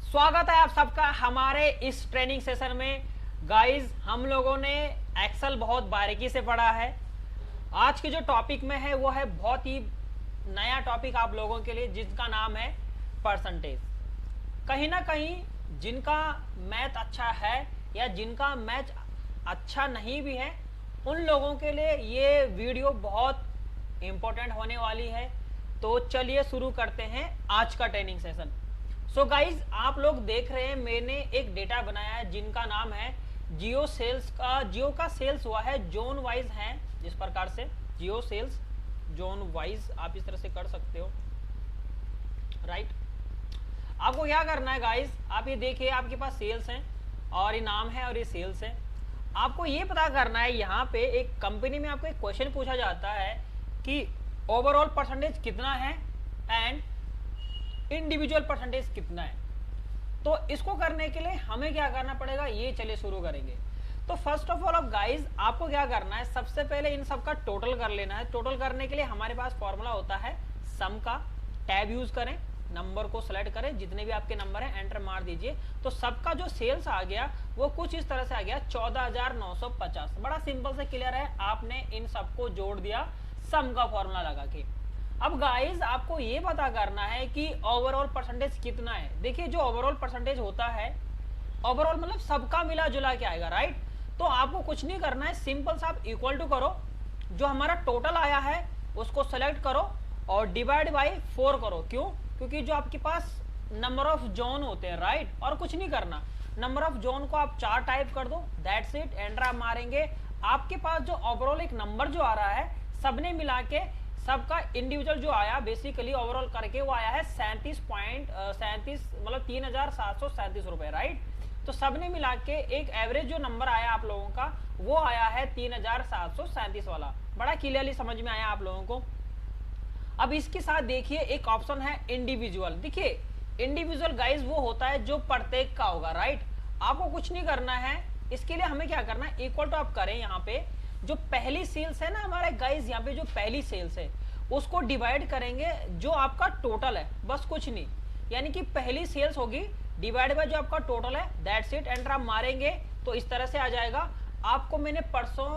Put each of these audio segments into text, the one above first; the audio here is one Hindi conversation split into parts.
स्वागत है आप सबका हमारे इस ट्रेनिंग सेशन में। गाइस, हम लोगों ने एक्सेल बहुत बारीकी से पढ़ा है। आज के जो टॉपिक में है वो है बहुत ही नया टॉपिक आप लोगों के लिए, जिसका नाम है परसेंटेज। कहीं ना कहीं जिनका मैथ अच्छा है या जिनका मैथ अच्छा नहीं भी है, उन लोगों के लिए ये वीडियो बहुत इम्पोर्टेंट होने वाली है। तो चलिए शुरू करते हैं आज का ट्रेनिंग सेशन। सो गाइज, आप लोग देख रहे हैं मैंने एक डेटा बनाया है जिनका नाम है जियो सेल्स का। जियो का सेल्स हुआ है जोन वाइज है, जिस प्रकार से जियो सेल्स जोन वाइज आप इस तरह से कर सकते हो, राइट। आपको क्या करना है गाइज, आप ये देखिए आपके पास सेल्स हैं और ये नाम है और ये सेल्स है। आपको ये पता करना है, यहाँ पे एक कंपनी में आपको एक क्वेश्चन पूछा जाता है कि ओवरऑल परसेंटेज कितना है एंड इंडिविजुअल परसेंटेज कितना है। तो इसको करने के लिए हमें क्या करना पड़ेगा, ये चलिए शुरू करेंगे। तो फर्स्ट ऑफ ऑल गाइज, आपको क्या करना है, सबसे पहले इन सब का टोटल कर लेना है। टोटल करने के लिए हमारे पास फॉर्मूला होता है सम का। टैब यूज करें, नंबर को सेलेक्ट करें, जितने भी आपके नंबर हैं एंटर मार दीजिए। तो सबका जो सेल्स आ गया वो कुछ इस तरह से आ गया 14,950। बड़ा सिंपल से क्लियर है, आपने इन सबको जोड़ दिया सम का फॉर्मूला लगा के। अब गाइज, आपको ये पता करना है कि ओवरऑल परसेंटेज कितना है। देखिए, जो ओवरऑल परसेंटेज होता है, ओवरऑल मतलब सबका मिला जुला के आएगा, राइट। तो आपको कुछ नहीं करना है, सिंपल सा आप इक्वल टू करो, जो हमारा टोटल आया है उसको सेलेक्ट करो और डिवाइड बाई 4 करो। क्यों? क्योंकि जो आपके पास नंबर ऑफ जोन होते हैं, राइट। और कुछ नहीं करना, नंबर ऑफ जोन को आप 4 टाइप कर दो, दैट्स इट। एंटर आप मारेंगे, आपके पास जो ओवरऑल एक नंबर जो आ रहा है, सबने मिला के सबका इंडिविजुअल जो आया बेसिकली ओवरऑल करके वो आया है 37.37 मतलब 3,737 रुपए, राइट। तो सबने मिला के एक एवरेज जो नंबर आया आप लोगों का वो आया है 3,737 वाला। बड़ा क्लियरली समझ में आया आप लोगों को। अब इसके साथ देखिए एक ऑप्शन है इंडिविजुअल। देखिए, इंडिविजुअल गाइज वो होता है जो प्रत्येक का होगा, राइट। आपको कुछ नहीं करना है, इसके लिए हमें क्या करना है, इक्वल टू आप करें। यहाँ पे जो पहली सेल्स है ना हमारे गाइज, यहाँ पे जो पहली सेल्स है उसको डिवाइड करेंगे जो आपका टोटल है, बस कुछ नहीं। यानी कि पहली सेल्स होगी डिवाइड बाय जो आपका टोटल है, दैट्स इट। एंटर आप मारेंगे तो इस तरह से आ जाएगा। आपको मैंने परसों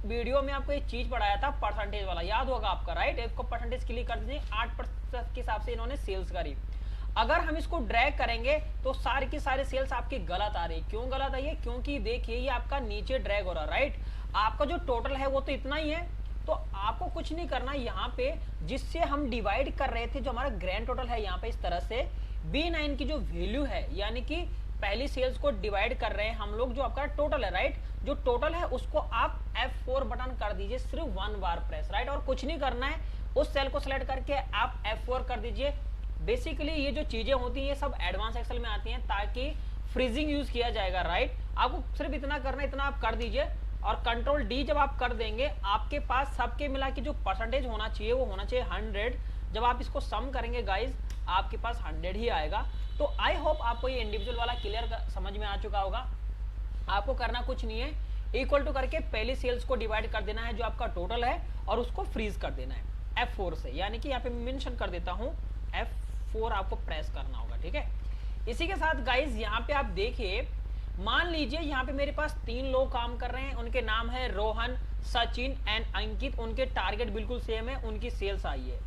वीडियो में आपको एक चीज पढ़ाया था परसेंटेज वाला, याद होगा आपका, राइट। इसको परसेंटेज क्लिक कर दीजिए, 8% के हिसाब से इन्होंने सेल्स करी। अगर हम इसको ड्रैग करेंगे तो सारी की सारी सेल्स आपकी गलत आ रही है। क्यों गलत आई है? क्योंकि देखिए ये आपका नीचे ड्रैग हो रहा है, राइट। आपका जो टोटल है वो तो इतना ही है। तो आपको कुछ नहीं करना, यहाँ पे जिससे हम डिवाइड कर रहे थे, जो हमारा ग्रैंड टोटल है, यहाँ पे इस तरह से B9 की जो वैल्यू है, यानी कि पहली सेल्स को डिवाइड कर रहे हैं हम लोग, जो आपका टोटल है, राइट। जो टोटल है उसको आप F4 बटन कर दीजिए, सिर्फ 1 बार प्रेस, राइट। और कुछ नहीं करना है, उस सेल को सिलेक्ट करके आप F4 कर दीजिए। बेसिकली ये जो चीजें होती हैं ये सब एडवांस एक्सेल में आती हैं ताकि फ्रीजिंग यूज किया जाएगा, राइट। आपको सिर्फ इतना करना है, इतना आप कर दीजिए और कंट्रोल D जब आप कर देंगे, आपके पास सबके मिला के जो परसेंटेज होना चाहिए वो होना चाहिए 100। जब आप इसको सम करेंगे गाइज, आपके पास 100 ही आएगा। तो आई होप आपको ये इंडिविजुअल वाला क्लियर समझ में आ चुका होगा। आपको करना कुछ नहीं है, इक्वल टू करके पहली सेल्स को डिवाइड कर देना है जो आपका टोटल है और उसको फ्रीज कर देना है F4 से। यानी कि यहाँ पे मेंशन कर देता हूँ, F4 आपको प्रेस करना होगा, ठीक है। इसी के साथ गाइज यहाँ पे आप देखिए, मान लीजिए यहाँ पे मेरे पास 3 लोग काम कर रहे हैं, उनके नाम है रोहन, सचिन एंड अंकित। उनके टारगेट बिल्कुल सेम है, उनकी सेल्स आई है।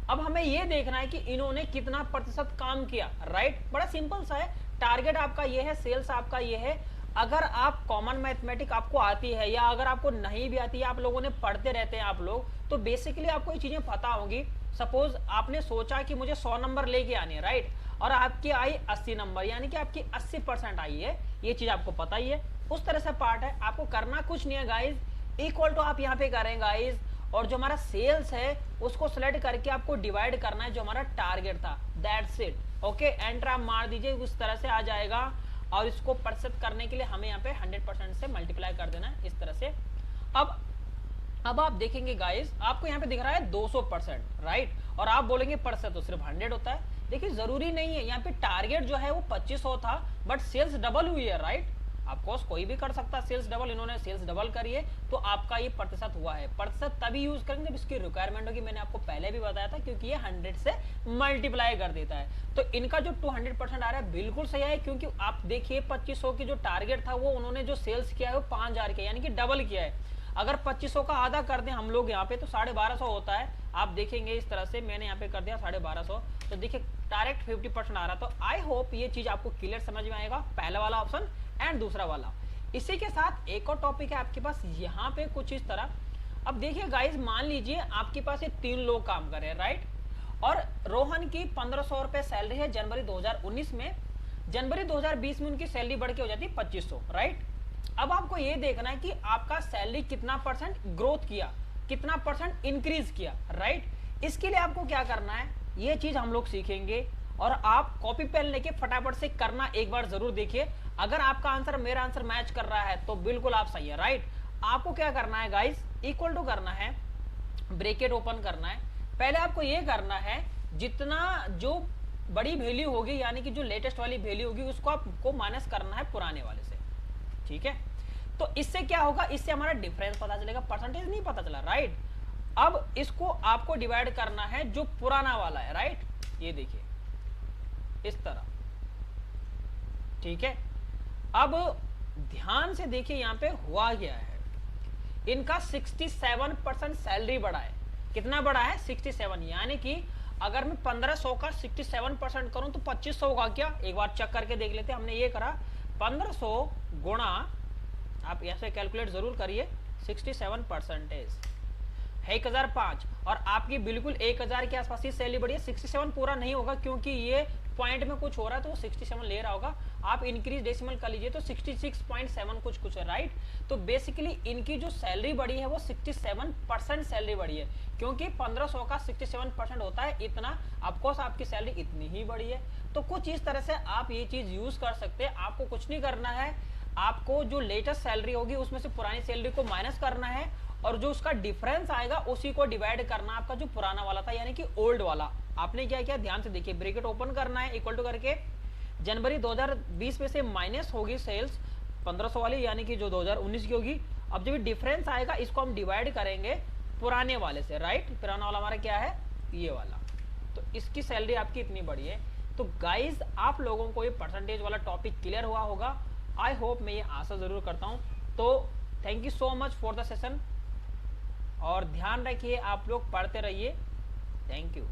अब हमें ये देखना है कि इन्होंने कितना प्रतिशत काम किया, राइट। बड़ा सिंपल सा है, टारगेट आपका ये है, सेल्स आपका ये है। अगर आप कॉमन मैथमेटिक आपको आती है या अगर आपको नहीं भी आती है, आप लोगों ने पढ़ते रहते हैं आप लोग, तो बेसिकली आपको ये चीजें पता होंगी। सपोज आपने सोचा कि मुझे 100 नंबर लेके आने, राइट, और आपकी आई 80 नंबर, यानी कि आपकी 80% आई है। ये चीज आपको पता ही है, उस तरह से पार्ट है। आपको करना कुछ नहीं है गाइज, इक्वल टू आप यहाँ पे करें गाइज, और जो हमारा सेल्स है उसको सिलेक्ट करके आपको डिवाइड करना है जो हमारा टारगेट था, दैट्स इट। ओके, एंटर आप मार दीजिए, उस तरह से आ जाएगा। और इसको प्रतिशत करने के लिए हमें यहाँ पे 100% से मल्टीप्लाई कर देना है, इस तरह से। अब आप देखेंगे गाइस, आपको यहाँ पे दिख रहा है 200%, राइट। और आप बोलेंगे प्रतिशत तो सिर्फ 100 होता है। देखिए जरूरी नहीं है, यहाँ पे टारगेट जो है वो 2500 था बट सेल्स डबल हुई है, राइट। ऑफकोर्स कोई भी कर सकता है सेल्स डबल, इन्होंने सेल्स डबल करी है तो आपका ये प्रतिशत हुआ है। प्रतिशत तभी यूज करेंगे जब इसकी रिक्वायरमेंट होगी, मैंने आपको पहले भी बताया था, क्योंकि ये 100 से मल्टीप्लाई कर देता है। तो इनका जो 200% आ रहा है बिल्कुल सही है, क्योंकि आप देखिए 2500 की जो टारगेट था वो उन्होंने जो सेल्स किया है वो 5000 किया, यानी कि डबल किया है। अगर 2500 का आधा कर दें हम लोग यहाँ पे तो 1250 होता है। आप देखेंगे इस तरह से मैंने यहाँ पे कर दिया 1250, तो देखिए डायरेक्ट 50% आ रहा। तो आई होप ये चीज आपको क्लियर समझ में आएगा, पहला वाला ऑप्शन एंड दूसरा वाला। इसी के साथ एक और टॉपिक है आपके पास यहाँ पे कुछ इस तरह। अब देखिए गाइज, मान लीजिए आपके पास ये 3 लोग काम कर रहे हैं, राइट, और रोहन की 1500 रुपए सैलरी है जनवरी 2019 में। जनवरी 2020 में उनकी सैलरी बढ़ के हो जाती है 2500, राइट। अब आपको ये देखना है कि आपका सैलरी कितना परसेंट ग्रोथ किया, कितना परसेंट इंक्रीज किया, राइट। इसके लिए आपको क्या करना है, ये चीज हम लोग सीखेंगे, और आप कॉपी पेन लेके फटाफट से करना एक बार जरूर देखिए। अगर आपका आंसर मेरा आंसर मैच कर रहा है तो बिल्कुल आप सही है, राइट। आपको क्या करना है गाइस, इक्वल टू करना है, ब्रैकेट ओपन करना है। पहले आपको ये करना है, जितना जो बड़ी वैल्यू होगी यानी कि जो लेटेस्ट वाली वैल्यू होगी उसको आपको माइनस करना है पुराने वाले से, ठीक है। तो इससे क्या होगा, इससे हमारा डिफरेंस पता चलेगा, परसेंटेज नहीं पता चला, राइट। अब इसको आपको डिवाइड करना है जो पुराना वाला है, राइट, ये देखिए इस तरह, ठीक है। अब ध्यान से देखिए यहाँ पे हुआ क्या है, इनका 67% सैलरी बढ़ा है। कितना बढ़ा है, 67, यानी कि अगर मैं 1500 का 67% करूं तो 2500 होगा क्या, एक बार चेक करके देख लेते हैं। हमने ये करा 1500 गुणा, आप ऐसे कैलकुलेट जरूर करिए, 67% है 1005, और आपकी बिल्कुल 1000 के आसपास ही सैलरी बढ़ी है। 67 पूरा नहीं होगा क्योंकि ये पॉइंट में कुछ हो रहा है तो वो 67 ले रहा होगा। आप इंक्रीज डेसिमल कर लीजिए तो 66.7 कुछ है, राइट। तो बेसिकली इनकी जो सैलरी बढ़ी है वो 67% सैलरी बढ़ी है, क्योंकि 1500 का 67% होता है इतना, ऑफकोर्स आपकी सैलरी इतनी ही बढ़ी है। तो कुछ इस तरह से आप ये चीज यूज कर सकते हैं। आपको कुछ नहीं करना है, आपको जो लेटेस्ट सैलरी होगी उसमें से पुरानी सैलरी को माइनस करना है, और जो उसका डिफरेंस आएगा उसी को डिवाइड करना आपका जो पुराना वाला था, यानी कि ओल्ड वाला। आपने क्या किया, ध्यान से देखिए, ब्रैकेट ओपन करना है, इक्वल टू करके जनवरी 2020 में से माइनस होगी सेल्स 1500 वाली, यानी कि जो 2019 की होगी। अब जब डिफरेंस आएगा इसको हम डिवाइड करेंगे पुराने वाले से, राइट। पुराना वाला हमारा क्या है, ये वाला, तो इसकी सैलरी आपकी इतनी बड़ी है। तो गाइज आप लोगों को ये परसेंटेज वाला टॉपिक क्लियर हुआ होगा, आई होप, मैं ये आशा जरूर करता हूँ। तो thank you so much for the session, और ध्यान रखिए आप लोग पढ़ते रहिए। Thank you.